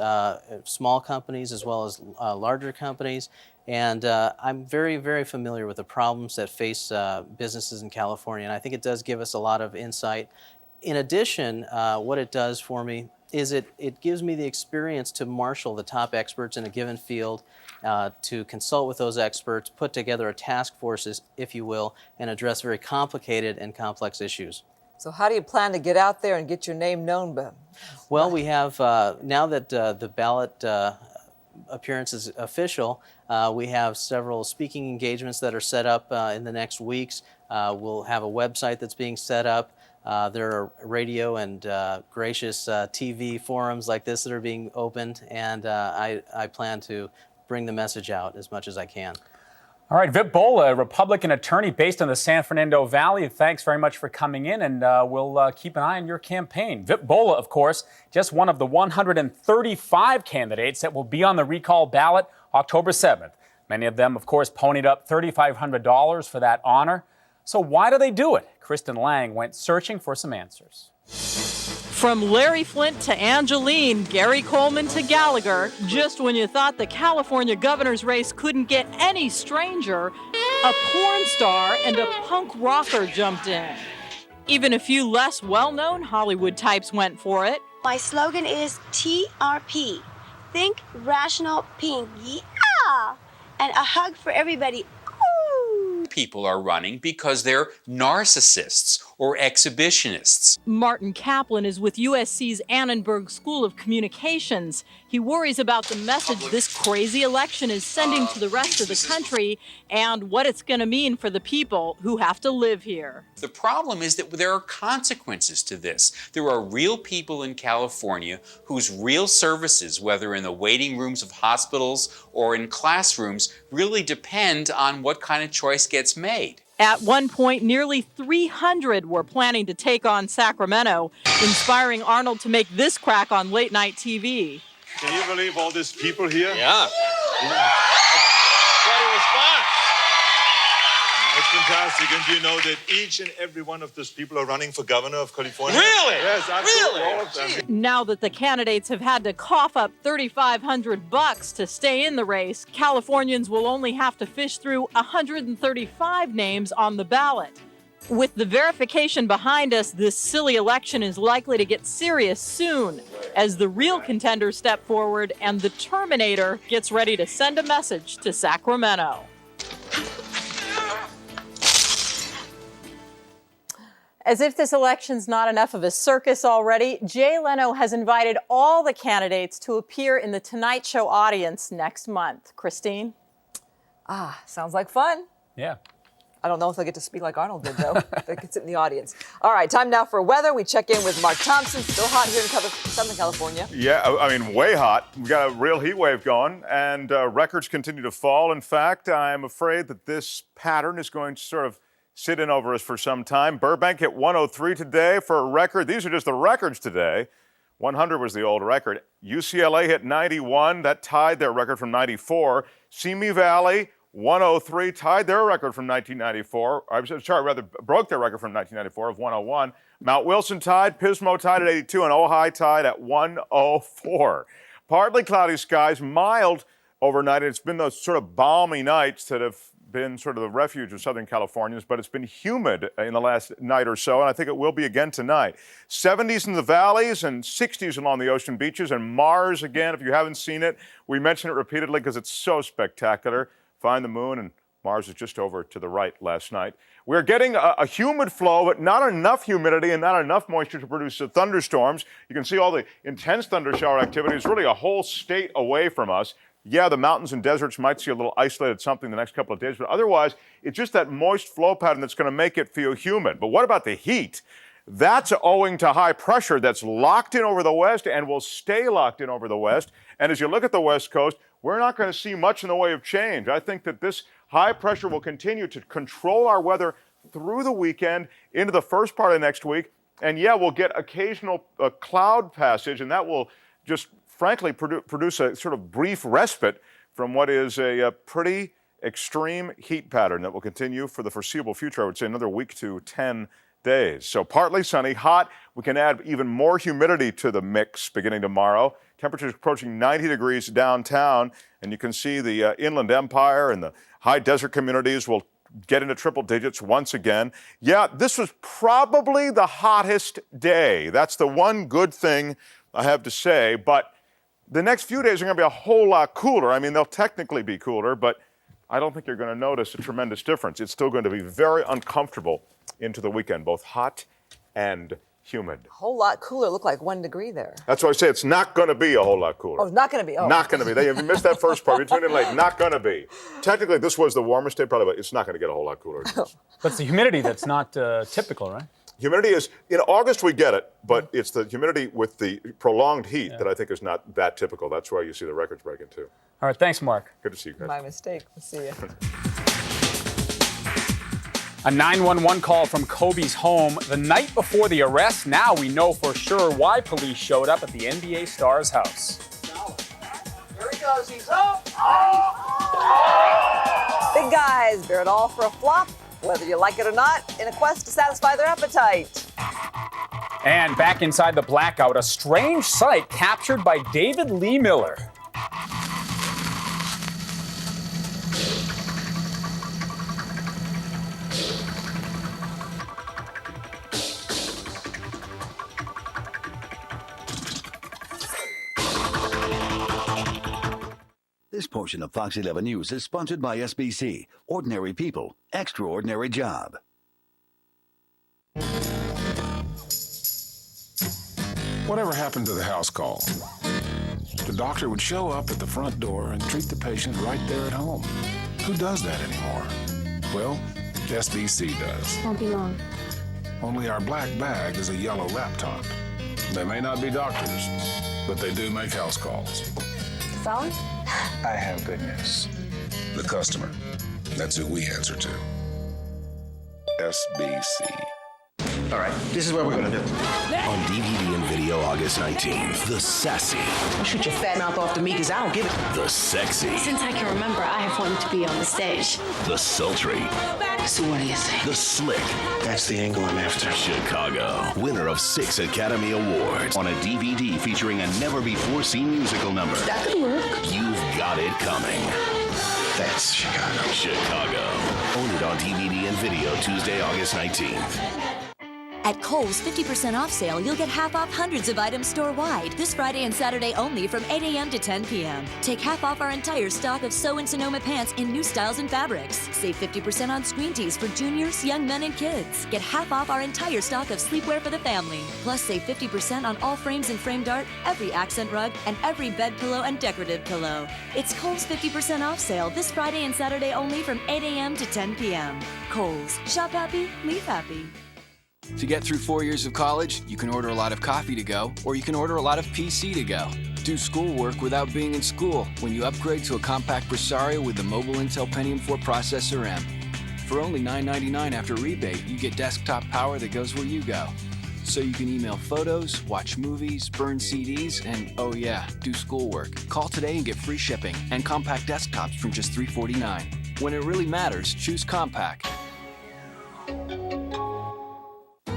[SPEAKER 1] small companies as well as larger companies, and I'm very, very familiar with the problems that face businesses in California, and I think it does give us a lot of insight. In addition, what it does for me is it gives me the experience to marshal the top experts in a given field, to consult with those experts, put together a task force, if you will, and address very complicated and complex issues.
[SPEAKER 7] So how do you plan to get out there and get your name known?
[SPEAKER 1] Well, we have, now that the ballot appearance is official, we have several speaking engagements that are set up in the next weeks. We'll have a website that's being set up. There are radio and gracious TV forums like this that are being opened, and I plan to bring the message out as much as I can.
[SPEAKER 4] All right, Vip Bola, a Republican attorney based in the San Fernando Valley. Thanks very much for coming in, and we'll keep an eye on your campaign. Vip Bola, of course, just one of the 135 candidates that will be on the recall ballot October 7th. Many of them, of course, ponied up $3,500 for that honor. So why do they do it? Kristen Lang went searching for some answers.
[SPEAKER 2] From Larry Flint to Angeline, Gary Coleman to Gallagher, just when you thought the California governor's race couldn't get any stranger, a porn star and a punk rocker jumped in. Even a few less well-known Hollywood types went for it.
[SPEAKER 9] My slogan is TRP. Think rational pink. Yeah! And a hug for everybody.
[SPEAKER 5] People are running because they're narcissists or exhibitionists.
[SPEAKER 2] Martin Kaplan is with USC's Annenberg School of Communications. He worries about the message this crazy election is sending to the rest of the country and what it's going to mean for the people who have to live here.
[SPEAKER 5] The problem is that there are consequences to this. There are real people in California whose real services, whether in the waiting rooms of hospitals or in classrooms, really depend on what kind of choice gets made.
[SPEAKER 2] At one point, nearly 300 were planning to take on Sacramento, inspiring Arnold to make this crack on late-night TV.
[SPEAKER 6] Can you believe all these people here?
[SPEAKER 8] Yeah.
[SPEAKER 6] What a response! It's fantastic. And you know that each and every one of those people are running for governor of California?
[SPEAKER 8] Really?
[SPEAKER 6] Yes, absolutely.
[SPEAKER 8] Really?
[SPEAKER 6] All of them.
[SPEAKER 2] Now that the candidates have had to cough up $3,500 to stay in the race, Californians will only have to fish through 135 names on the ballot. With the verification behind us, this silly election is likely to get serious soon as the real contenders step forward and the Terminator gets ready to send a message to Sacramento. As if this election's not enough of a circus already, Jay Leno has invited all the candidates to appear in the Tonight Show audience next month. Christine?
[SPEAKER 7] Sounds like fun.
[SPEAKER 4] Yeah.
[SPEAKER 7] I don't know if they'll get to speak like Arnold did, though. They could sit in the audience. All right, time now for weather. We check in with Mark Thompson. Still hot here in Southern California.
[SPEAKER 13] Yeah, I mean, way hot. We've got a real heat wave going, and records continue to fall. In fact, I'm afraid that this pattern is going to sort of sit in over us for some time. Burbank hit 103 today for a record. These are just the records today. 100 was the old record. UCLA hit 91. That tied their record from 94. Simi Valley, 103, tied their record from 1994. Broke their record from 1994 of 101. Mount Wilson tied. Pismo tied at 82. And Ojai tied at 104. Partly cloudy skies, mild overnight. It's been those sort of balmy nights that have been sort of the refuge of Southern Californians, but it's been humid in the last night or so, and I think it will be again tonight. 70s in the valleys and 60s along the ocean beaches, and Mars again, if you haven't seen it, we mention it repeatedly because it's so spectacular. Find the moon, and Mars is just over to the right last night. We're getting a humid flow, but not enough humidity and not enough moisture to produce thunderstorms. You can see all the intense thundershower activity is really a whole state away from us. Yeah, the mountains and deserts might see a little isolated something the next couple of days, but otherwise, it's just that moist flow pattern that's going to make it feel humid. But what about the heat? That's owing to high pressure that's locked in over the west and will stay locked in over the west. And as you look at the west coast, we're not going to see much in the way of change. I think that this high pressure will continue to control our weather through the weekend into the first part of next week. And yeah, we'll get occasional cloud passage, and that will just frankly produce a sort of brief respite from what is a pretty extreme heat pattern that will continue for the foreseeable future. I would say another week to 10 days. So partly sunny, hot. We can add even more humidity to the mix beginning tomorrow. Temperatures approaching 90 degrees downtown, and you can see the Inland Empire and the high desert communities will get into triple digits once again. Yeah, this was probably the hottest day. That's the one good thing I have to say, but the next few days are going to be a whole lot cooler. I mean, they'll technically be cooler, but I don't think you're going to notice a tremendous difference. It's still going to be very uncomfortable into the weekend, both hot and humid.
[SPEAKER 7] A whole lot cooler. Look like 1 degree there.
[SPEAKER 13] That's why I say it's not going to be a whole lot cooler.
[SPEAKER 7] Oh, it's not going to be. Oh.
[SPEAKER 13] Not going to be. You missed that first part. You tuned in late. Not going to be. Technically, this was the warmest day, probably, but it's not going to get a whole lot cooler.
[SPEAKER 4] But it's the humidity that's not typical, right?
[SPEAKER 13] Humidity is, in August we get it, but it's the humidity with the prolonged heat that I think is not that typical. That's why you see the records breaking too.
[SPEAKER 4] All right, thanks, Mark.
[SPEAKER 13] Good to see you guys.
[SPEAKER 7] My mistake. We'll see you.
[SPEAKER 4] A 911 call from Kobe's home the night before the arrest. Now we know for sure why police showed up at the NBA star's house.
[SPEAKER 7] Here he goes. He's up. Big guys bear it all for a flop, whether you like it or not, in a quest to satisfy their appetite.
[SPEAKER 4] And back inside the blackout, a strange sight captured by David Lee Miller.
[SPEAKER 11] This portion of Fox 11 News is sponsored by SBC. Ordinary people, extraordinary job.
[SPEAKER 31] Whatever happened to the house call? The doctor would show up at the front door and treat the patient right there at home. Who does that anymore? Well, SBC does.
[SPEAKER 9] Won't be long.
[SPEAKER 31] Only our black bag is a yellow laptop. They may not be doctors, but they do make house calls.
[SPEAKER 9] Phone?
[SPEAKER 31] I have good news. The customer. That's who we answer to. SBC.
[SPEAKER 20] All right, this is what we're gonna do. On DVD and video August 19th, The Sassy.
[SPEAKER 3] I'll shoot your fat mouth off to me because I don't give it.
[SPEAKER 20] The Sexy.
[SPEAKER 9] Since I can remember, I have wanted to be on the stage.
[SPEAKER 20] The Sultry.
[SPEAKER 3] So what do you think?
[SPEAKER 20] The Slick.
[SPEAKER 31] That's the angle I'm after.
[SPEAKER 20] Chicago. Winner of 6 Academy Awards. On a DVD featuring a never-before-seen musical number.
[SPEAKER 3] That could work.
[SPEAKER 20] You've got it coming.
[SPEAKER 31] That's Chicago.
[SPEAKER 20] Chicago. Own it on DVD and video Tuesday, August 19th.
[SPEAKER 8] At Kohl's 50% off sale, you'll get half off hundreds of items store-wide this Friday and Saturday only from 8 a.m. to 10 p.m. Take half off our entire stock of Sew and Sonoma pants in new styles and fabrics. Save 50% on screen tees for juniors, young men, and kids. Get half off our entire stock of sleepwear for the family. Plus, save 50% on all frames and framed art, every accent rug, and every bed pillow and decorative pillow. It's Kohl's 50% off sale this Friday and Saturday only from 8 a.m. to 10 p.m. Kohl's. Shop happy, leave happy.
[SPEAKER 14] To get through 4 years of college, you can order a lot of coffee to go, or you can order a lot of PC to go. Do schoolwork without being in school when you upgrade to a compact Presario with the mobile Intel Pentium 4 Processor M. For only $9.99 after rebate, you get desktop power that goes where you go. So you can email photos, watch movies, burn CDs, and oh yeah, do schoolwork. Call today and get free shipping and compact desktops from just $349. When it really matters, choose compact.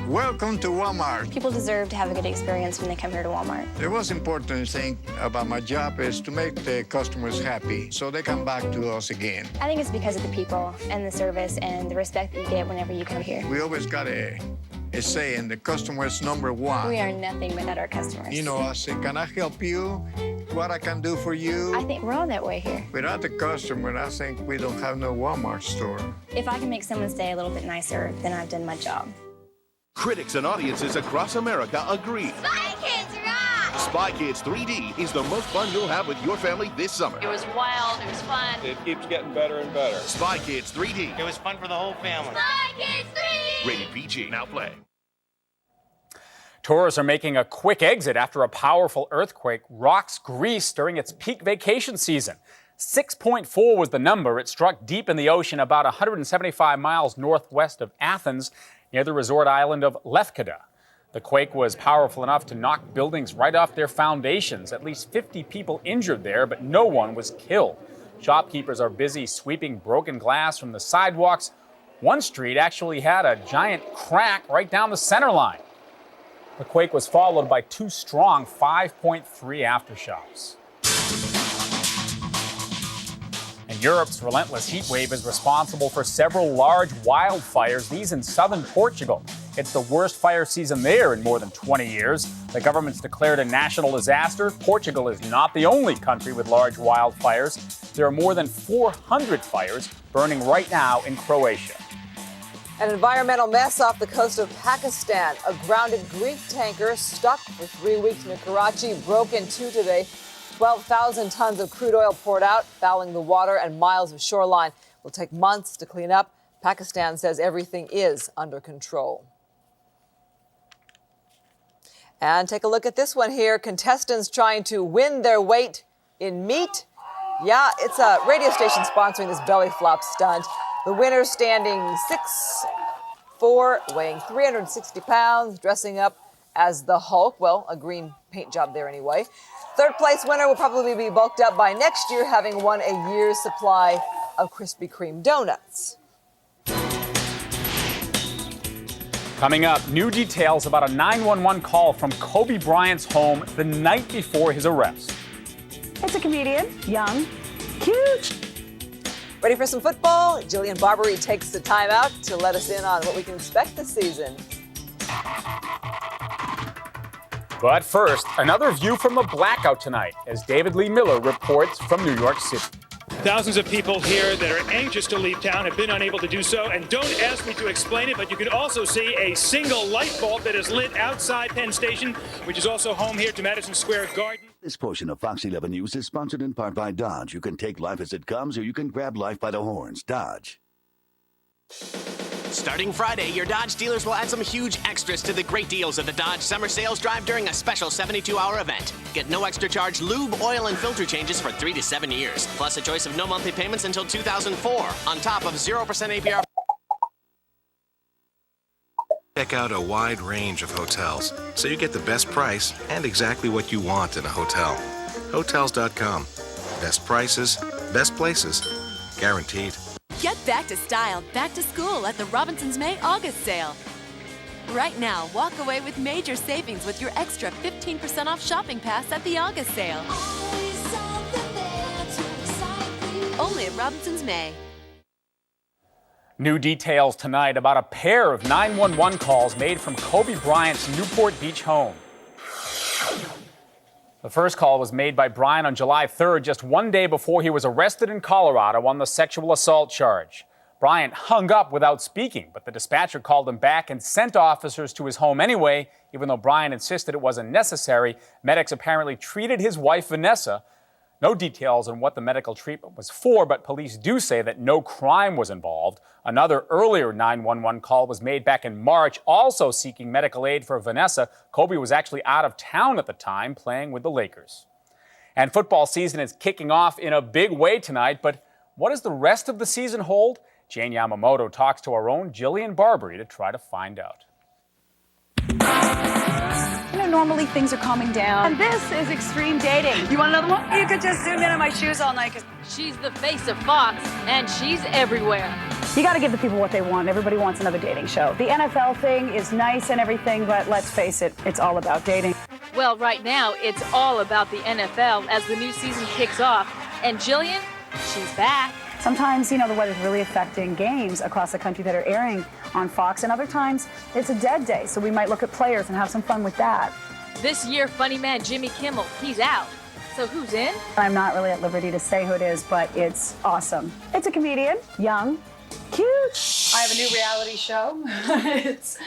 [SPEAKER 15] Welcome to Walmart.
[SPEAKER 9] People deserve to have a good experience when they come here to Walmart.
[SPEAKER 15] The most important thing about my job is to make the customers happy so they come back to us again.
[SPEAKER 9] I think it's because of the people and the service and the respect that you get whenever you come here.
[SPEAKER 15] We always got a saying, the customer is number one.
[SPEAKER 9] We are nothing without our customers.
[SPEAKER 15] You know, I say, can I help you? What I can do for you?
[SPEAKER 9] I think we're all that way here.
[SPEAKER 15] Without the customer, I think we don't have no Walmart store.
[SPEAKER 9] If I can make someone's day a little bit nicer, then I've done my job.
[SPEAKER 31] Critics and audiences across America agree.
[SPEAKER 9] Spy Kids rock!
[SPEAKER 31] Spy Kids 3D is the most fun you'll have with your family this summer.
[SPEAKER 16] It was wild, it was fun.
[SPEAKER 31] It keeps getting better and better. Spy Kids 3D.
[SPEAKER 16] It was fun for the whole family.
[SPEAKER 9] Spy Kids 3D!
[SPEAKER 31] Rated PG. Now play.
[SPEAKER 4] Tourists are making a quick exit after a powerful earthquake rocks Greece during its peak vacation season. 6.4 was the number. It struck deep in the ocean about 175 miles northwest of Athens, near the resort island of Lefkada. The quake was powerful enough to knock buildings right off their foundations. At least 50 people injured there, but no one was killed. Shopkeepers are busy sweeping broken glass from the sidewalks. One street actually had a giant crack right down the center line. The quake was followed by 2 strong 5.3 aftershocks. And Europe's relentless heat wave is responsible for several large wildfires, these in southern Portugal. It's the worst fire season there in more than 20 years. The government's declared a national disaster. Portugal is not the only country with large wildfires. There are more than 400 fires burning right now in Croatia.
[SPEAKER 7] An environmental mess off the coast of Pakistan. A grounded Greek tanker stuck for 3 weeks near Karachi broke in two today. 12,000 tons of crude oil poured out, fouling the water and miles of shoreline. It will take months to clean up. Pakistan says everything is under control. And take a look at this one here. Contestants trying to win their weight in meat. Yeah, it's a radio station sponsoring this belly flop stunt. The winner standing 6'4", weighing 360 pounds, dressing up as the Hulk. Well, a green paint job there anyway. Third place winner will probably be bulked up by next year, having won a year's supply of Krispy Kreme donuts.
[SPEAKER 4] Coming up, new details about a 911 call from Kobe Bryant's home the night before his arrest.
[SPEAKER 10] It's a comedian, young, cute.
[SPEAKER 7] Ready for some football? Jillian Barbery takes the time out to let us in on what we can expect this season.
[SPEAKER 4] But first, another view from the blackout tonight as David Lee Miller reports from New York City.
[SPEAKER 12] Thousands of people here that are anxious to leave town have been unable to do so, and don't ask me to explain it, but you can also see a single light bulb that is lit outside Penn Station, which is also home here to Madison Square Garden.
[SPEAKER 11] This portion of Fox 11 News is sponsored in part by Dodge. You can take life as it comes, or you can grab life by the horns. Dodge.
[SPEAKER 17] Starting Friday, your Dodge dealers will add some huge extras to the great deals of the Dodge Summer Sales Drive during a special 72-hour event. Get no extra charge lube, oil, and filter changes for 3 to 7 years, plus a choice of no monthly payments until 2004, on top of 0% APR.
[SPEAKER 20] Check out a wide range of hotels so you get the best price and exactly what you want in a hotel. Hotels.com. Best prices, best places. Guaranteed.
[SPEAKER 19] Get back to style, back to school at the Robinsons May August sale. Right now, walk away with major savings with your extra 15% off shopping pass at the August sale. Only at Robinsons May.
[SPEAKER 4] New details tonight about a pair of 911 calls made from Kobe Bryant's Newport Beach home. The first call was made by Bryant on July 3rd, just one day before he was arrested in Colorado on the sexual assault charge. Bryant hung up without speaking, but the dispatcher called him back and sent officers to his home anyway, even though Bryant insisted it wasn't necessary. Medics apparently treated his wife, Vanessa. No details on what the medical treatment was for, but police do say that no crime was involved. Another earlier 911 call was made back in March, also seeking medical aid for Vanessa. Kobe was actually out of town at the time, playing with the Lakers. And football season is kicking off in a big way tonight, but what does the rest of the season hold? Jane Yamamoto talks to our own Jillian Barbary to try to find out.
[SPEAKER 21] You know, normally things are calming down. And this is extreme dating. You want another one? You could just zoom in on my shoes all night.
[SPEAKER 2] She's the face of Fox, and she's everywhere.
[SPEAKER 21] You got to give the people what they want. Everybody wants another dating show. The NFL thing is nice and everything, but let's face it, it's all about dating.
[SPEAKER 2] Well, right now, it's all about the NFL as the new season kicks off. And Jillian, she's back.
[SPEAKER 21] Sometimes, you know, the weather's really affecting games across the country that are airing on Fox, and other times it's a dead day, so we might look at players and have some fun with that.
[SPEAKER 2] This year, funny man Jimmy Kimmel, he's out. So who's in?
[SPEAKER 21] I'm not really at liberty to say who it is, but it's awesome. It's a comedian, young, cute. I have a new reality show. It's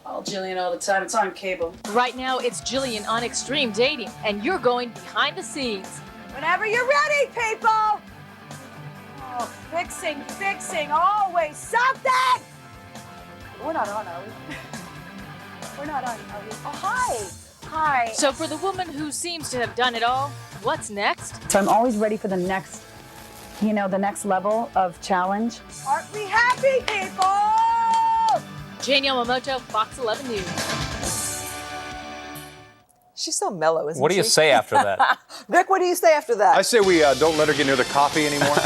[SPEAKER 21] all Jillian all the time. It's on cable.
[SPEAKER 2] Right now, it's Jillian on Extreme Dating, and you're going behind the scenes.
[SPEAKER 21] Whenever you're ready, people! Oh, fixing, always something! We're not on, are we? We're not on, are we? Oh, hi. Hi.
[SPEAKER 2] So for the woman who seems to have done it all, what's next?
[SPEAKER 21] So I'm always ready for the next, you know, the next level of challenge. Aren't we happy, people?
[SPEAKER 2] Jane Yamamoto, Fox 11 News.
[SPEAKER 7] She's so mellow, isn't she?
[SPEAKER 4] What do you say after that?
[SPEAKER 7] Rick, what do you say after that?
[SPEAKER 22] I say we don't let her get near the coffee anymore.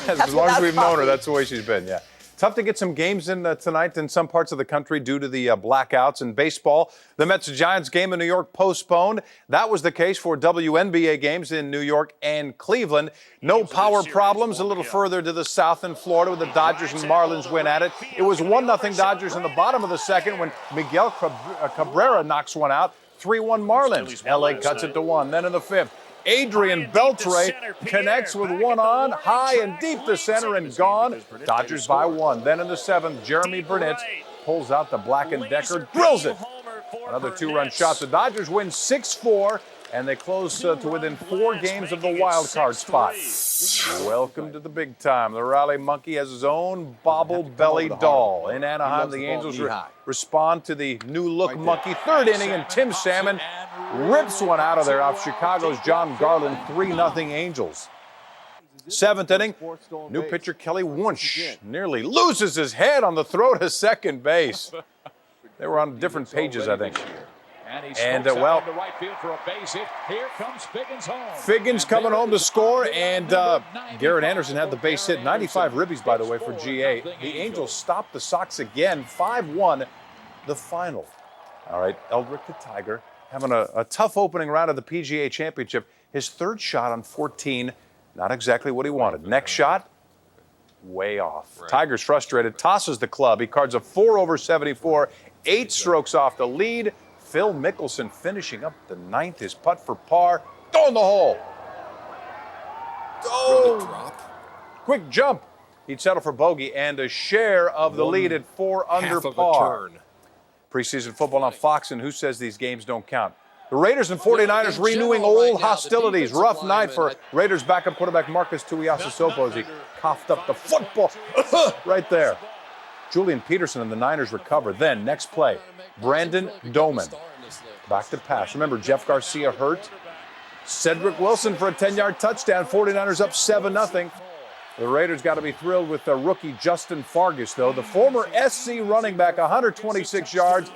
[SPEAKER 22] As long as we've known her, that's the way she's been, yeah. Tough to get some games in tonight in some parts of the country due to the blackouts. In baseball, the Mets-Giants game in New York postponed. That was the case for WNBA games in New York and Cleveland. No power problems a little further to the south in Florida with the Dodgers and Marlins win at it. It was 1-0 Dodgers in the bottom of the second when Miguel Cabrera knocks one out. 3-1 Marlins. LA cuts it to 1. Then in the fifth, Adrian Beltre connects with one on, high and deep to center and gone. Dodgers by 1. Then in the seventh, Jeremy Burnett pulls out the Black & Decker, drills it. Another 2-run shot. The Dodgers win 6-4, and they close to within 4 games of the wild card spot. Welcome to the big time. The Raleigh Monkey has his own bobble-bellied doll. In Anaheim, the Angels respond to the new-look monkey. Third inning, and Tim Salmon rips one out of there off Chicago's John Garland. 3-0 Angels. Seventh inning, new pitcher Kelly Wunsch nearly loses his head on the throw to second base. They were on different pages, I think. And, well, Figgins coming home to score, and Garrett Anderson had the base hit. 95 ribbies, by the way, for GA. The Angels stopped the Sox again, 5-1, the final. All right, Eldrick the Tiger having a tough opening round of the PGA Championship. His third shot on 14, not exactly what he wanted. Next shot, way off. Right. Tiger's frustrated, tosses the club. He cards a 4 over 74, 8 strokes off the lead. Phil Mickelson finishing up the ninth, his putt for par. Go in the hole. Oh! quick jump. He'd settle for bogey and a share of the lead at 4 under par. Preseason football on Fox, and who says these games don't count? The Raiders and 49ers renewing old hostilities. Rough night for Raiders backup quarterback Marcus Tuiasosopo as he coughed up the football right there. Julian Peterson and the Niners recover. Then, next play, Brandon Doman back to pass. Remember, Jeff Garcia hurt. Cedric Wilson for a 10-yard touchdown. 49ers up 7-0. The Raiders got to be thrilled with their rookie Justin Fargas, though. The former SC running back, 126 yards,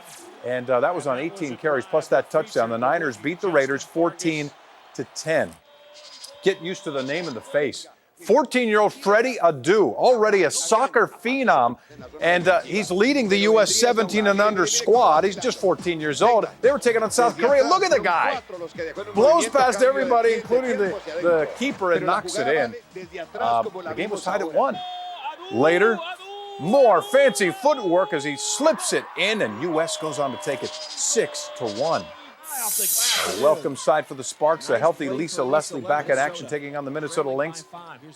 [SPEAKER 22] and that was on 18 carries, plus that touchdown. The Niners beat the Raiders 14-10. Get used to the name and the face. 14-year-old Freddie Adu, already a soccer phenom, and he's leading the U.S. 17 and under squad. He's just 14 years old. They were taking on South Korea. Look at the guy. Blows past everybody, including the keeper, and knocks it in. The game was tied at 1. Later, more fancy footwork as he slips it in, and U.S. goes on to take it 6-1. A welcome sight for the Sparks. A healthy Lisa Leslie back in action, taking on the Minnesota Lynx.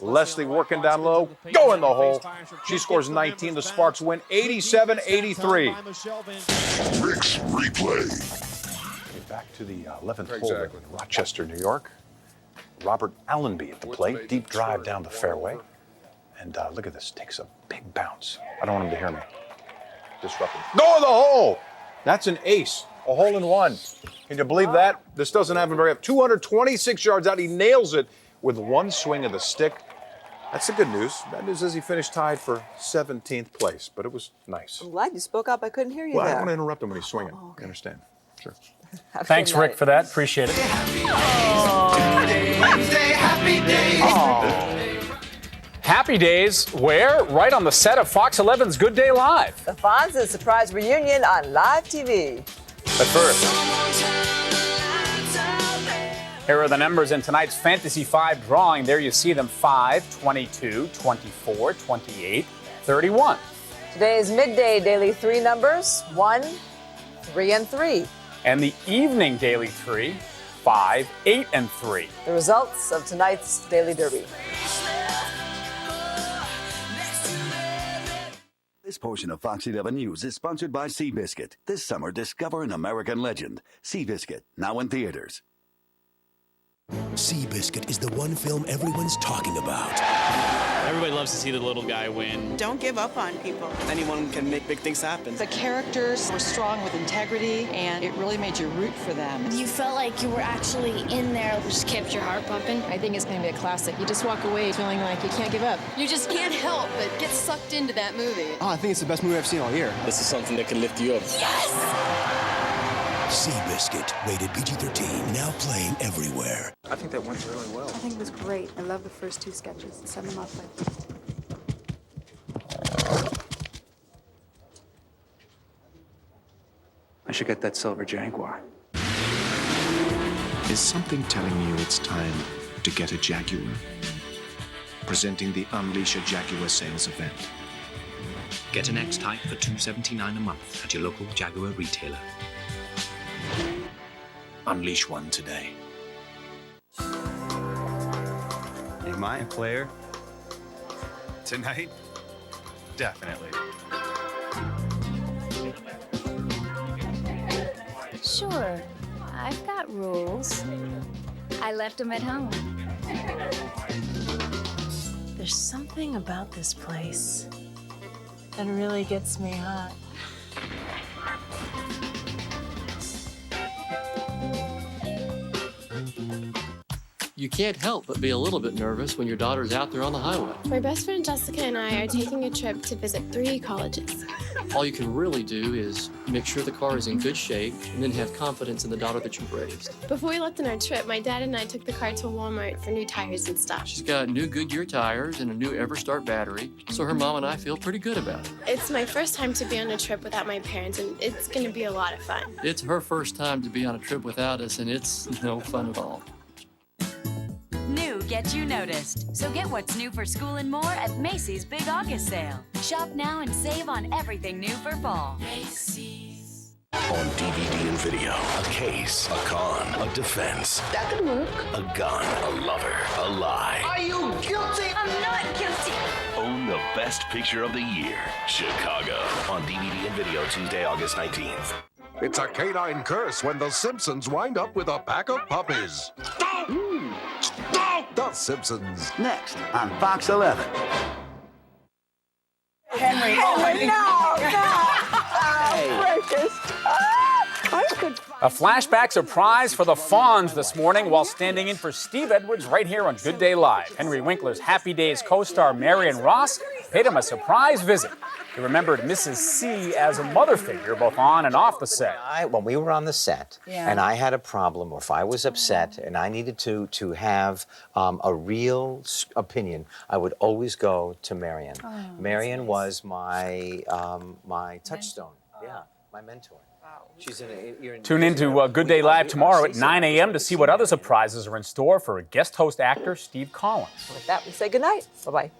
[SPEAKER 22] Leslie working down low, go in the hole. She scores 19. The Sparks win 87-83.
[SPEAKER 31] Rick's replay.
[SPEAKER 22] Back to the 11th hole in Rochester, New York. Robert Allenby at the plate. Deep drive down the fairway. And look at this. Takes a big bounce. I don't want him to hear me. Disrupted. Go in the hole! That's an ace. A hole in one. Can you believe that? This doesn't happen very often. 226 yards out. He nails it with one swing of the stick. That's the good news. Bad news is he finished tied for 17th place, but it was nice.
[SPEAKER 7] I'm glad you spoke up. I couldn't hear you
[SPEAKER 22] Well, I
[SPEAKER 7] there.
[SPEAKER 22] don't want to interrupt him when he's swinging. You understand? Sure.
[SPEAKER 4] Thanks, Rick, for that. Appreciate it. Happy days, where? Right on the set of Fox 11's Good Day Live.
[SPEAKER 7] The Fonz's surprise reunion on live TV.
[SPEAKER 4] But first, here are the numbers in tonight's Fantasy 5 drawing. There you see them: 5, 22, 24, 28, 31.
[SPEAKER 7] Today's midday daily 3 numbers: 1, 3, and 3.
[SPEAKER 4] And the evening daily 3, 5, 8, and 3.
[SPEAKER 7] The results of tonight's Daily Derby.
[SPEAKER 11] This portion of Fox 11 News is sponsored by Seabiscuit. This summer, discover an American legend. Seabiscuit, now in theaters.
[SPEAKER 1] Seabiscuit is the one film everyone's talking about.
[SPEAKER 5] Everybody loves to see the little guy win.
[SPEAKER 3] Don't give up on people.
[SPEAKER 5] Anyone can make big things happen.
[SPEAKER 18] The characters were strong with integrity, and it really made you root for them.
[SPEAKER 23] You felt like you were actually in there. It just kept your heart pumping.
[SPEAKER 24] I think it's going to be a classic. You just walk away feeling like you can't give up.
[SPEAKER 19] You just can't help but get sucked into that movie.
[SPEAKER 5] Oh, I think it's the best movie I've seen all year. This is something that can lift you up.
[SPEAKER 23] Yes!
[SPEAKER 1] Seabiscuit, rated PG-13, now playing everywhere.
[SPEAKER 5] I think that went really well.
[SPEAKER 24] I think it was great. I love the first 2 sketches. Set them up with.
[SPEAKER 5] I should get that silver Jaguar.
[SPEAKER 20] Is something telling you it's time to get a Jaguar? Presenting the Unleash a Jaguar sales event.
[SPEAKER 25] Get an X-Type for $279 a month at your local Jaguar retailer. Unleash one today.
[SPEAKER 5] Am I a player? Tonight? Definitely.
[SPEAKER 23] Sure. I've got rules. I left them at home.
[SPEAKER 26] There's something about this place that really gets me hot.
[SPEAKER 27] You can't help but be a little bit nervous when your daughter's out there on the highway.
[SPEAKER 28] My best friend Jessica and I are taking a trip to visit 3 colleges.
[SPEAKER 27] All you can really do is make sure the car is in good shape and then have confidence in the daughter that you've raised.
[SPEAKER 28] Before we left on our trip, my dad and I took the car to Walmart for new tires and stuff.
[SPEAKER 27] She's got new Goodyear tires and a new EverStart battery, so her mom and I feel pretty good about it.
[SPEAKER 28] It's my first time to be on a trip without my parents, and it's going to be a lot of fun.
[SPEAKER 27] It's her first time to be on a trip without us, and it's no fun at all.
[SPEAKER 8] New gets you noticed. So get what's new for school and more at Macy's Big August Sale. Shop now and save on everything new for fall.
[SPEAKER 23] Macy's.
[SPEAKER 1] On DVD and video, a case, a con, a defense,
[SPEAKER 3] That could work.
[SPEAKER 1] a gun, a lover, a lie.
[SPEAKER 3] Are you guilty?
[SPEAKER 23] I'm not guilty.
[SPEAKER 1] Own the best picture of the year, Chicago. On DVD and video Tuesday, August 19th.
[SPEAKER 6] It's a canine curse when the Simpsons wind up with a pack of puppies. Stop! Stop! The Simpsons.
[SPEAKER 11] Next on Fox 11.
[SPEAKER 21] Henry, precious.
[SPEAKER 4] A flashback surprise for the Fonz this morning while standing in for Steve Edwards right here on Good Day Live. Henry Winkler's Happy Days co-star Marion Ross paid him a surprise visit. He remembered Mrs. C as a mother figure both on and off the set.
[SPEAKER 9] When we were on the set and I had a problem or if I was upset and I needed to have a real opinion, I would always go to Marion. Marion was my my touchstone. Yeah, my mentor. She's
[SPEAKER 4] Tune in to Good Day Live tomorrow at 9 a.m. to see what other surprises are in store for guest host actor Steve Collins.
[SPEAKER 7] With that, we say goodnight. Bye-bye.